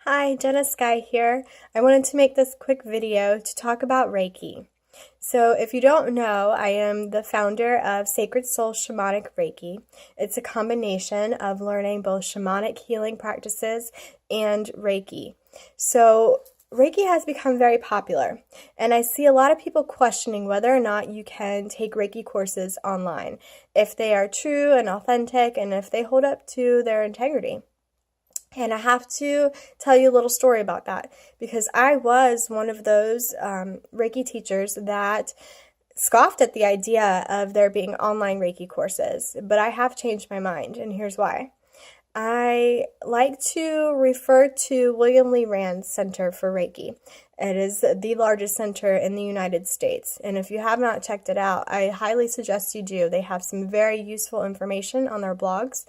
Hi, Jena Skai here. I wanted to make this quick video to talk about Reiki. So if you don't know, I am the founder of Sacred Soul Shamanic Reiki. It's a combination of learning both shamanic healing practices and Reiki. So Reiki has become very popular, and I see a lot of people questioning whether or not you can take Reiki courses online, if they are true and authentic, and if they hold up to their integrity. And I have to tell you a little story about that because I was one of those Reiki teachers that scoffed at the idea of there being online Reiki courses, but I have changed my mind, and here's why. I like to refer to William Lee Rand's Center for Reiki. It is the largest center in the United States, and if you have not checked it out, I highly suggest you do. They have some very useful information on their blogs,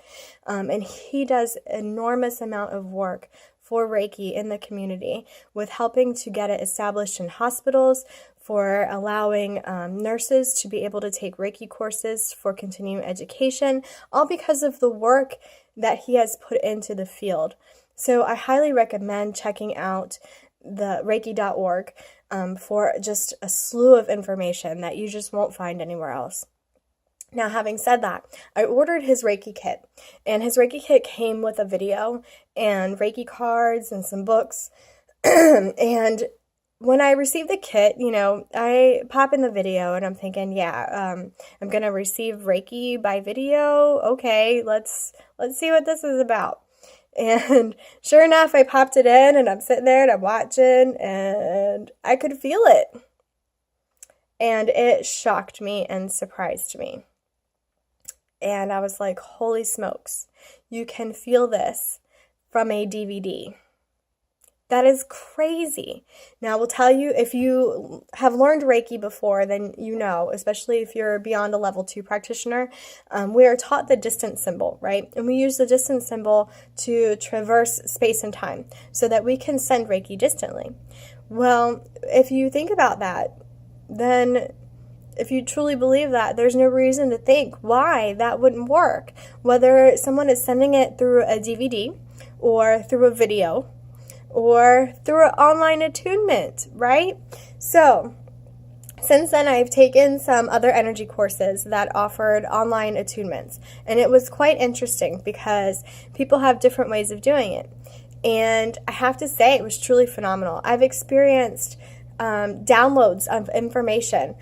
and he does enormous amount of work for Reiki in the community with helping to get it established in hospitals, for allowing nurses to be able to take Reiki courses for continuing education, all because of the work that he has put into the field. So I highly recommend checking out the Reiki.org for just a slew of information that you just won't find anywhere else. Now, having said that, I ordered his Reiki kit, and his Reiki kit came with a video and Reiki cards and some books. And when I received the kit, I pop in the video and I'm thinking, I'm going to receive Reiki by video. Okay, let's see what this is about. And sure enough, I popped it in and I'm sitting there and I'm watching and I could feel it. And it shocked me and surprised me. And I was like, holy smokes, you can feel this from a DVD. That is crazy. Now, I will tell you, if you have learned Reiki before, then you know, especially if you're beyond a level 2 practitioner, we are taught the distance symbol, right? And we use the distance symbol to traverse space and time so that we can send Reiki distantly. Well, if you think about that, then if you truly believe that, there's no reason to think why that wouldn't work. Whether someone is sending it through a DVD or through a video, or through an online attunement, right? So, since then, I've taken some other energy courses that offered online attunements, and it was quite interesting because people have different ways of doing it. And I have to say, it was truly phenomenal. I've experienced downloads of information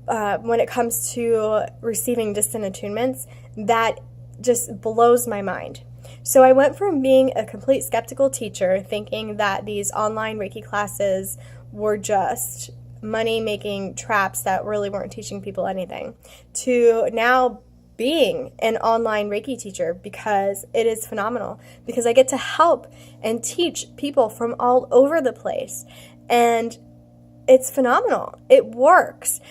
when it comes to receiving distant attunements that just blows my mind. So I went from being a complete skeptical teacher, thinking that these online Reiki classes were just money-making traps that really weren't teaching people anything, to now being an online Reiki teacher because it is phenomenal, because I get to help and teach people from all over the place, and it's phenomenal. It works.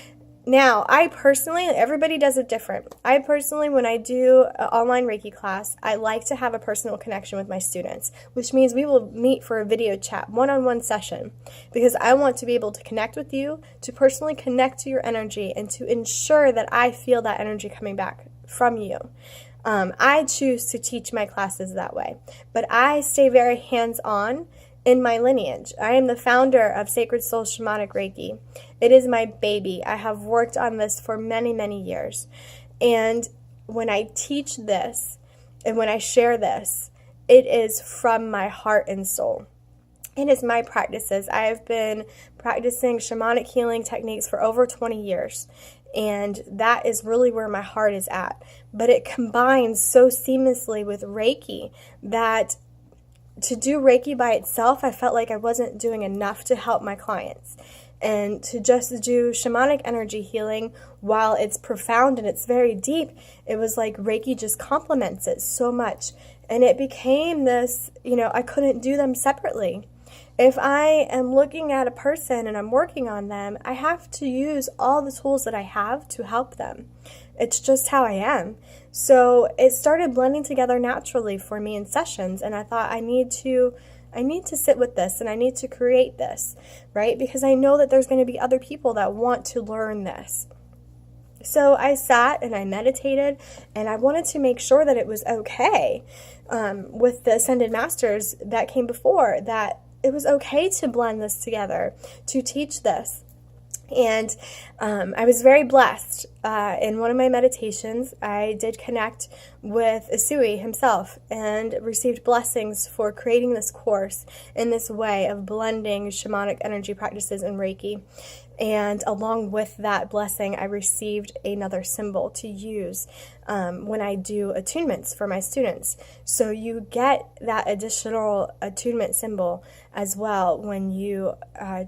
Now, I personally, everybody does it different. I personally, when I do an online Reiki class, I like to have a personal connection with my students, which means we will meet for a video chat, one-on-one session, because I want to be able to connect with you, to personally connect to your energy, and to ensure that I feel that energy coming back from you. I choose to teach my classes that way, but I stay very hands-on in my lineage. I am the founder of Sacred Soul Shamanic Reiki. It is my baby. I have worked on this for many, many years. And when I teach this and when I share this, it is from my heart and soul. It is my practices. I have been practicing shamanic healing techniques for over 20 years. And that is really where my heart is at. But it combines so seamlessly with Reiki that to do Reiki by itself, I felt like I wasn't doing enough to help my clients. And to just do shamanic energy healing, while it's profound and it's very deep, it was like Reiki just complements it so much. And it became this, I couldn't do them separately. If I am looking at a person and I'm working on them, I have to use all the tools that I have to help them. It's just how I am. So it started blending together naturally for me in sessions, and I thought I need to sit with this and I need to create this, right? Because I know that there's going to be other people that want to learn this. So I sat and I meditated, and I wanted to make sure that it was okay with the Ascended Masters that came before, that it was okay to blend this together, to teach this. And I was very blessed. In one of my meditations, I did connect with Usui himself and received blessings for creating this course in this way of blending shamanic energy practices and Reiki. And along with that blessing, I received another symbol to use when I do attunements for my students. So you get that additional attunement symbol as well when you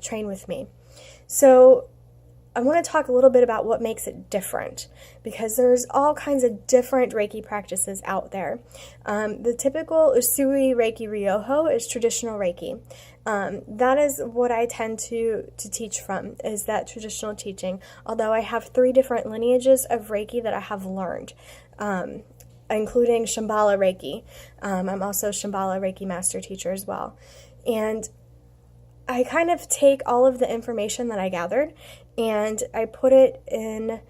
train with me. So I want to talk a little bit about what makes it different, because there's all kinds of different Reiki practices out there. The typical Usui Reiki Ryoho is traditional Reiki. That is what I tend to teach from, is that traditional teaching, although I have 3 different lineages of Reiki that I have learned, including Shambhala Reiki. I'm also a Shambhala Reiki master teacher as well. And I kind of take all of the information that I gathered and I put it in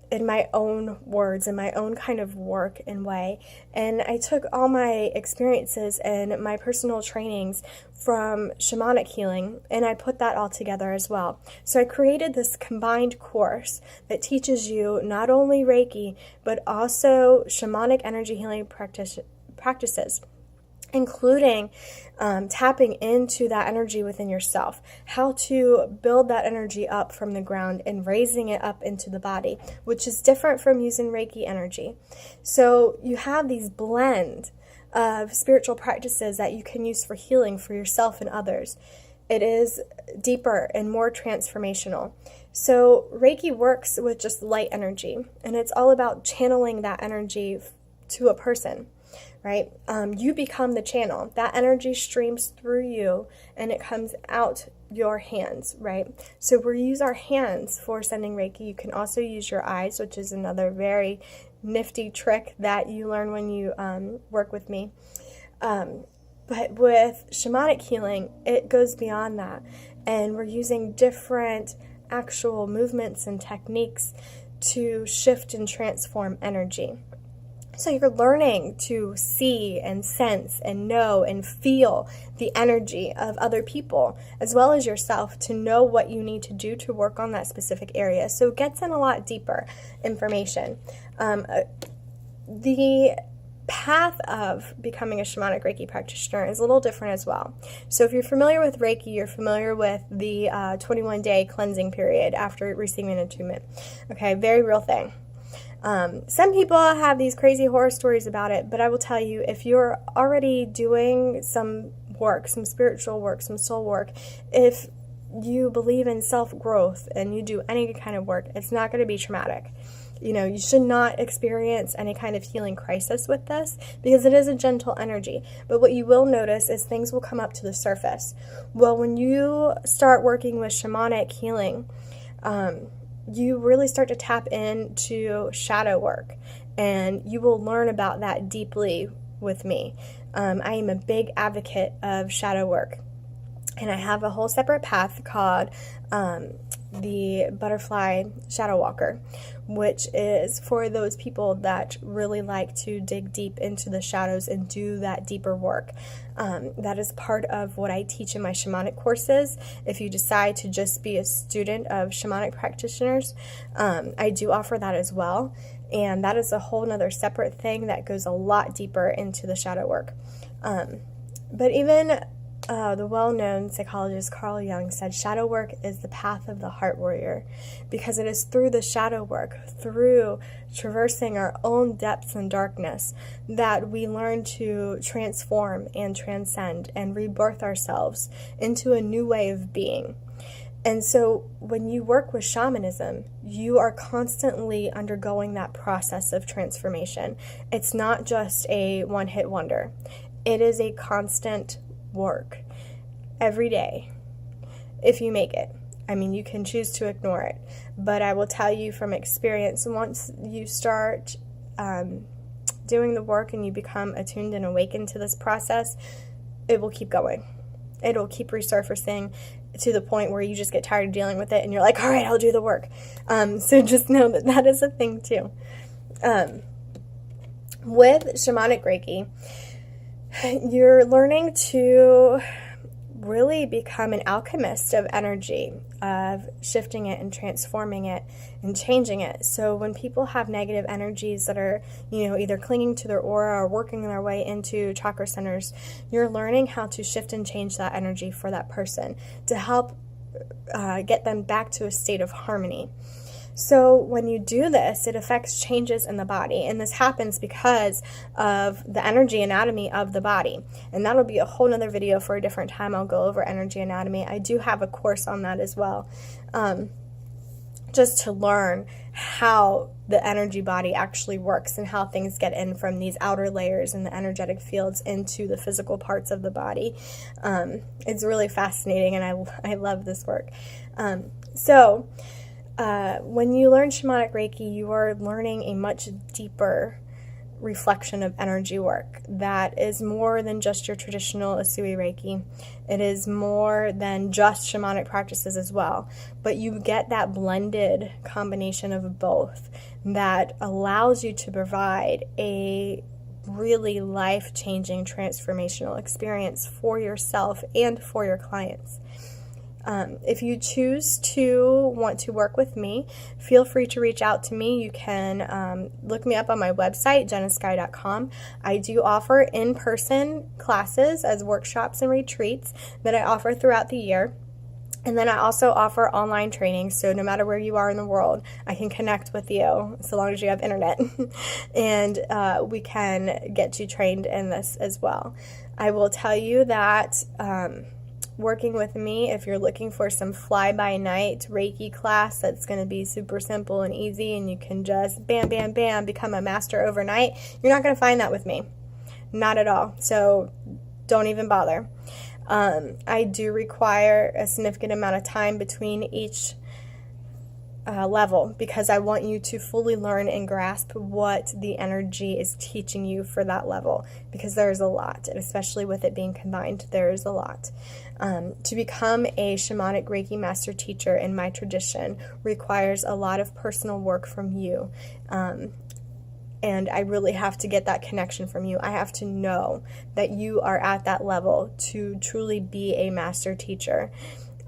my own words, in my own kind of work and way. And I took all my experiences and my personal trainings from shamanic healing, and I put that all together as well. So I created this combined course that teaches you not only Reiki, but also shamanic energy healing practices, including tapping into that energy within yourself, how to build that energy up from the ground and raising it up into the body, which is different from using Reiki energy. So you have these blend of spiritual practices that you can use for healing for yourself and others. It is deeper and more transformational. So Reiki works with just light energy, and it's all about channeling that energy to a person. Right? You become the channel. That energy streams through you and it comes out your hands, right? So we use our hands for sending Reiki. You can also use your eyes, which is another very nifty trick that you learn when you work with me. But with shamanic healing, it goes beyond that. And we're using different actual movements and techniques to shift and transform energy. So you're learning to see and sense and know and feel the energy of other people as well as yourself to know what you need to do to work on that specific area. So it gets in a lot deeper information. The path of becoming a shamanic Reiki practitioner is a little different as well. So if you're familiar with Reiki, you're familiar with the 21-day cleansing period after receiving an attunement. Okay, very real thing. Some people have these crazy horror stories about it, but I will tell you, if you're already doing some work, some spiritual work, some soul work, if you believe in self-growth and you do any kind of work, it's not going to be traumatic. You know, you should not experience any kind of healing crisis with this because it is a gentle energy. But what you will notice is things will come up to the surface. Well, when you start working with shamanic healing, you really start to tap into shadow work, and you will learn about that deeply with me. I am a big advocate of shadow work, and I have a whole separate path called the Butterfly Shadow Walker, which is for those people that really like to dig deep into the shadows and do that deeper work. That is part of what I teach in my shamanic courses. If you decide to just be a student of shamanic practitioners, I do offer that as well. And that is a whole nother separate thing that goes a lot deeper into the shadow work. But even the well-known psychologist Carl Jung said shadow work is the path of the heart warrior, because it is through the shadow work, through traversing our own depths and darkness, that we learn to transform and transcend and rebirth ourselves into a new way of being. And so when you work with shamanism, you are constantly undergoing that process of transformation. It's not just a one-hit wonder. It is a constant work every day if you make it. I mean, you can choose to ignore it, but I will tell you from experience, once you start doing the work and you become attuned and awakened to this process, it will keep going. it'll keep resurfacing to the point where you just get tired of dealing with it and you're like, all right, I'll do the work. So just know that that is a thing too. With shamanic Reiki, you're learning to really become an alchemist of energy, of shifting it and transforming it and changing it. So when people have negative energies that are, either clinging to their aura or working their way into chakra centers, you're learning how to shift and change that energy for that person to help get them back to a state of harmony. So when you do this, it affects changes in the body, and this happens because of the energy anatomy of the body. And that'll be a whole nother video for a different time. I'll go over energy anatomy. I do have a course on that as well, just to learn how the energy body actually works and how things get in from these outer layers and the energetic fields into the physical parts of the body. It's really fascinating, and I love this work. When you learn shamanic Reiki, you are learning a much deeper reflection of energy work that is more than just your traditional Usui Reiki. It is more than just shamanic practices as well, but you get that blended combination of both that allows you to provide a really life-changing transformational experience for yourself and for your clients. If you choose to want to work with me, feel free to reach out to me. You can look me up on my website, jenaskai.com. I do offer in-person classes as workshops and retreats that I offer throughout the year. And then I also offer online training, so no matter where you are in the world, I can connect with you so long as you have internet. And we can get you trained in this as well. I will tell you that working with me, if you're looking for some fly-by-night Reiki class that's going to be super simple and easy and you can just bam, bam, bam, become a master overnight, you're not going to find that with me. Not at all. So don't even bother. I do require a significant amount of time between each level because I want you to fully learn and grasp what the energy is teaching you for that level, because there's a lot, and especially with it being combined, there is a lot. To become a shamanic Reiki master teacher in my tradition requires a lot of personal work from you. And I really have to get that connection from you. I have to know that you are at that level to truly be a master teacher.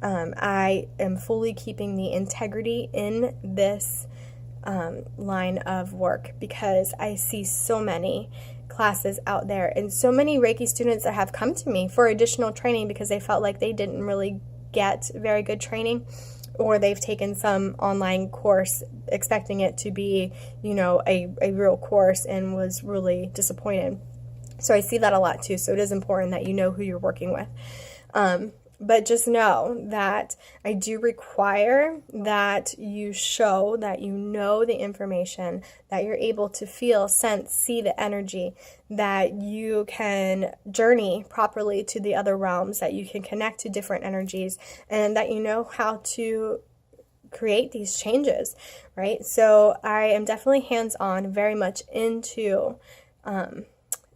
I am fully keeping the integrity in this line of work because I see so many classes out there and so many Reiki students that have come to me for additional training because they felt like they didn't really get very good training, or they've taken some online course expecting it to be, a real course and was really disappointed. So I see that a lot too. So it is important that you know who you're working with. But just know that I do require that you show that you know the information, that you're able to feel, sense, see the energy, that you can journey properly to the other realms, that you can connect to different energies, and that you know how to create these changes, right? So I am definitely hands-on, very much into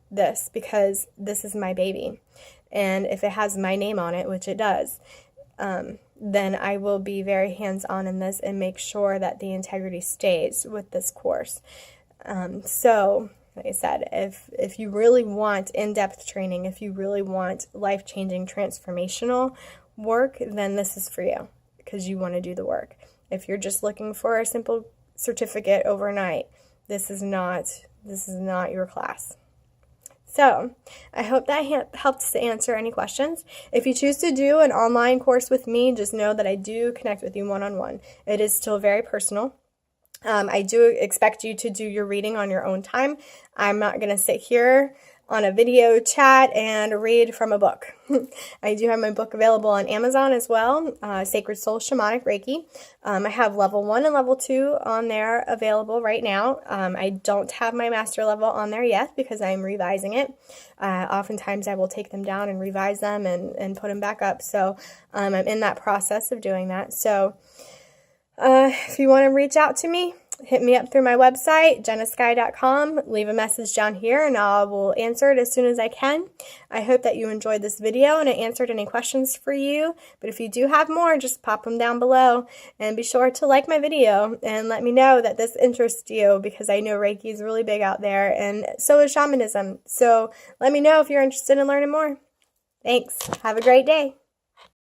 this because this is my baby. And if it has my name on it, which it does, then I will be very hands-on in this and make sure that the integrity stays with this course. So, like I said, if you really want in-depth training, if you really want life-changing transformational work, then this is for you because you want to do the work. If you're just looking for a simple certificate overnight, this is not your class. So I hope that helps to answer any questions. If you choose to do an online course with me, just know that I do connect with you one-on-one. It is still very personal. I do expect you to do your reading on your own time. I'm not going to sit here on a video chat and read from a book. I do have my book available on Amazon as well, Sacred Soul Shamanic Reiki. I have level 1 and level 2 on there available right now. I don't have my master level on there yet because I'm revising it. Oftentimes I will take them down and revise them and put them back up. So I'm in that process of doing that. So if you want to reach out to me, hit me up through my website, jenaskai.com. Leave a message down here and I will answer it as soon as I can. I hope that you enjoyed this video and it answered any questions for you. But if you do have more, just pop them down below. And be sure to like my video and let me know that this interests you, because I know Reiki is really big out there and so is shamanism. So let me know if you're interested in learning more. Thanks. Have a great day.